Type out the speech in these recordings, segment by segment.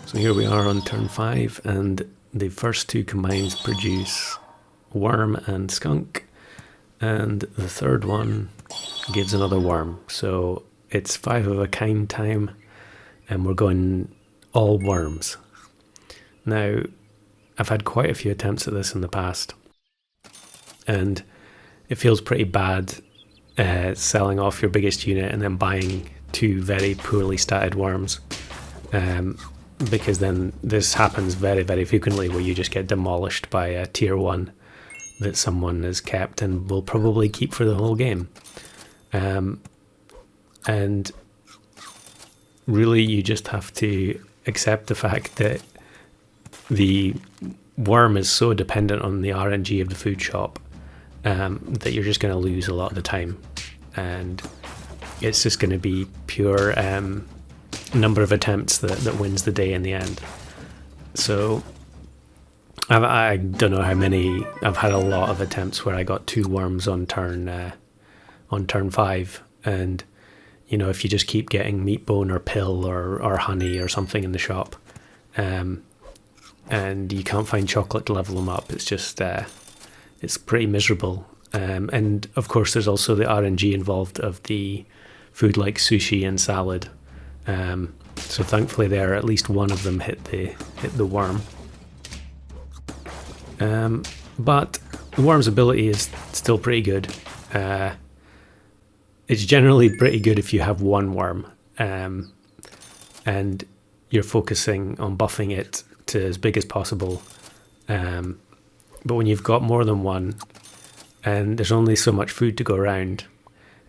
So here we are on turn 5, and the first two combines produce worm and skunk, and the third one gives another worm. So it's 5 of a kind time, and we're going all worms. Now, I've had quite a few attempts at this in the past, and it feels pretty bad selling off your biggest unit and then buying 2 very poorly statted worms. Because then this happens very, very frequently where you just get demolished by a tier 1 that someone has kept and will probably keep for the whole game. And really you just have to accept the fact that the worm is so dependent on the RNG of the food shop that you're just going to lose a lot of the time. And it's just going to be pure number of attempts that wins the day in the end. So I don't know how many. I've had a lot of attempts where I got 2 worms on turn 5, and you know, if you just keep getting meat bone or pill or honey or something in the shop, and you can't find chocolate to level them up, it's just it's pretty miserable. And of course there's also the RNG involved of the food like sushi and salad. So thankfully there, at least one of them hit the worm. But the worm's ability is still pretty good. It's generally pretty good if you have 1 worm, and you're focusing on buffing it to as big as possible. But when you've got more than 1, and there's only so much food to go around,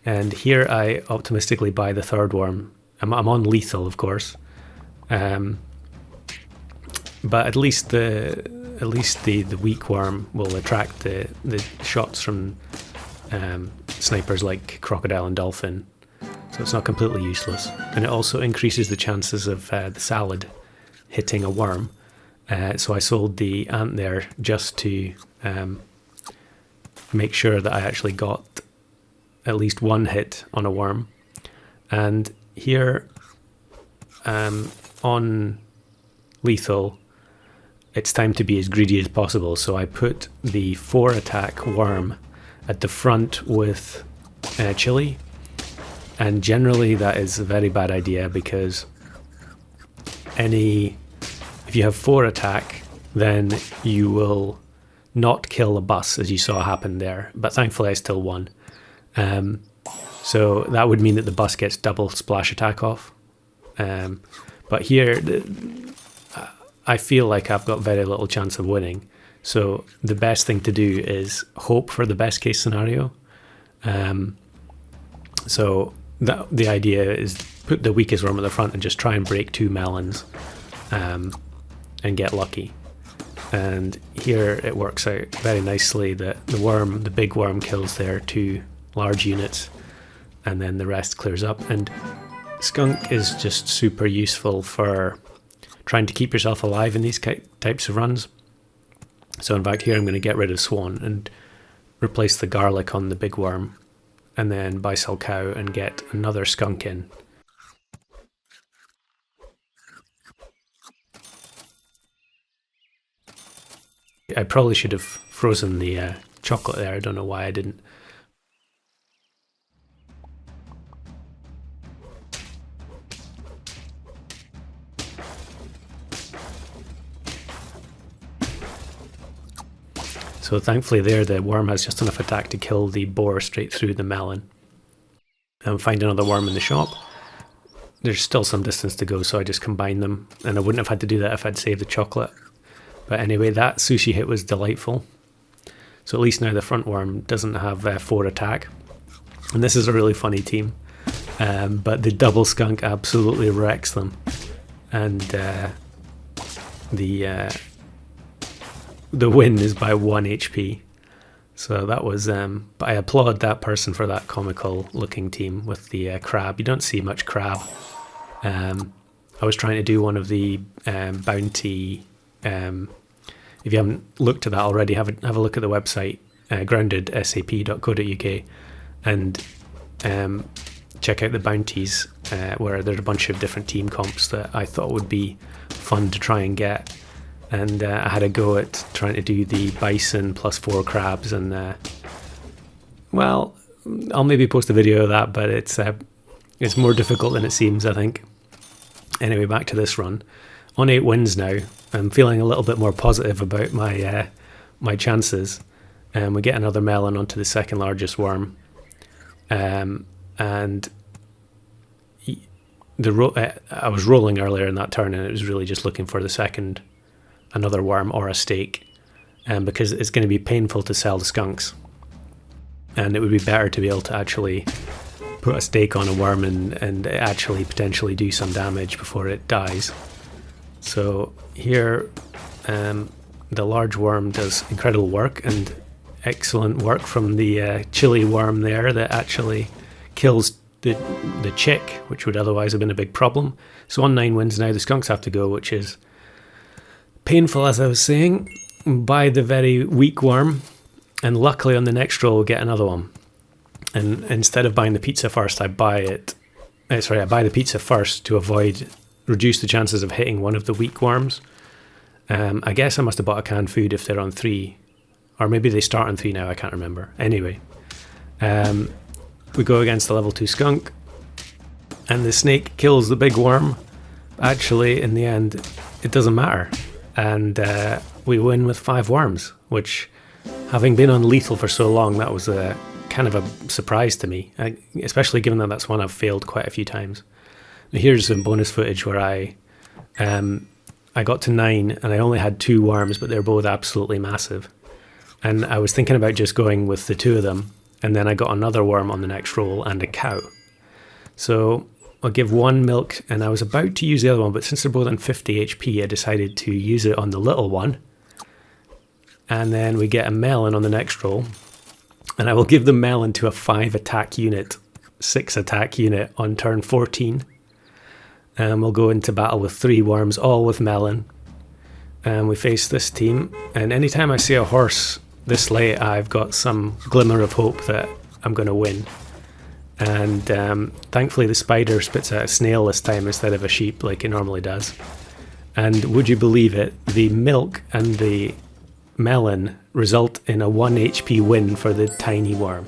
and here I optimistically buy the 3rd worm. I'm on lethal, of course, but at least the weak worm will attract the shots from snipers like crocodile and dolphin, so it's not completely useless. And it also increases the chances of the salad hitting a worm. So I sold the ant there just to make sure that I actually got at least 1 hit on a worm. And here on lethal, it's time to be as greedy as possible. So I put the 4 attack worm at the front with chili, and generally that is a very bad idea, because if you have 4 attack, then you will not kill a bus, as you saw happen there. But thankfully I still won. So that would mean that the bus gets double splash attack off. But here, I feel like I've got very little chance of winning. So the best thing to do is hope for the best case scenario. So the idea is put the weakest worm at the front and just try and break 2 melons and get lucky. And here it works out very nicely that the big worm kills their 2 large units, and then the rest clears up. And skunk is just super useful for trying to keep yourself alive in these types of runs. So in fact here I'm going to get rid of swan and replace the garlic on the big worm, and then buy sell cow and get another skunk in. I probably should have frozen the chocolate there. I don't know why I didn't. So thankfully there, the worm has just enough attack to kill the boar straight through the melon. And find another worm in the shop. There's still some distance to go, so I just combine them, and I wouldn't have had to do that if I'd saved the chocolate. But anyway, that sushi hit was delightful. So at least now the front worm doesn't have 4 attack. And this is a really funny team. But the double skunk absolutely wrecks them. And the win is by 1 HP. So that was, but I applaud that person for that comical looking team with the crab. You don't see much crab. I was trying to do one of the bounty. If you haven't looked at that already, have a look at the website, groundedsap.co.uk, and check out the bounties, where there's a bunch of different team comps that I thought would be fun to try and get. And I had a go at trying to do the bison plus 4 crabs, and well, I'll maybe post a video of that, but it's more difficult than it seems, I think. Anyway, back to this run. On 8 wins now, I'm feeling a little bit more positive about my chances. We get another melon onto the second largest worm, and I was rolling earlier in that turn, and it was really just looking for another worm or a steak, because it's going to be painful to sell the skunks, and it would be better to be able to actually put a steak on a worm and actually potentially do some damage before it dies. So here, the large worm does incredible work, and excellent work from the chili worm there that actually kills the chick, which would otherwise have been a big problem. So on 9 wins now, the skunks have to go, which is painful, as I was saying. Buy the very weak worm, and luckily on the next roll we'll get another one. And instead of buying the pizza first, I buy the pizza first to reduce the chances of hitting one of the weak worms. I guess I must have bought a canned food if they're on 3, or maybe they start on 3 now, I can't remember. Anyway, we go against the level 2 skunk, and the snake kills the big worm. Actually, in the end, it doesn't matter, and we win with 5 worms, which, having been on lethal for so long, that was a kind of a surprise to me, especially given that that's one I've failed quite a few times. Now, here's some bonus footage where I got to 9 and I only had 2 worms, but they're both absolutely massive. And I was thinking about just going with the 2 of them, and then I got another worm on the next roll and a cow. So I'll give 1 milk, and I was about to use the other one, but since they're both on 50 HP, I decided to use it on the little one. And then we get a melon on the next roll, and I will give the melon to a 5 attack unit, 6 attack unit on turn 14. And we'll go into battle with 3 worms, all with melon. And we face this team, and anytime I see a horse this late, I've got some glimmer of hope that I'm going to win. And thankfully the spider spits out a snail this time instead of a sheep like it normally does. And would you believe it, the milk and the melon result in a 1 HP win for the tiny worm.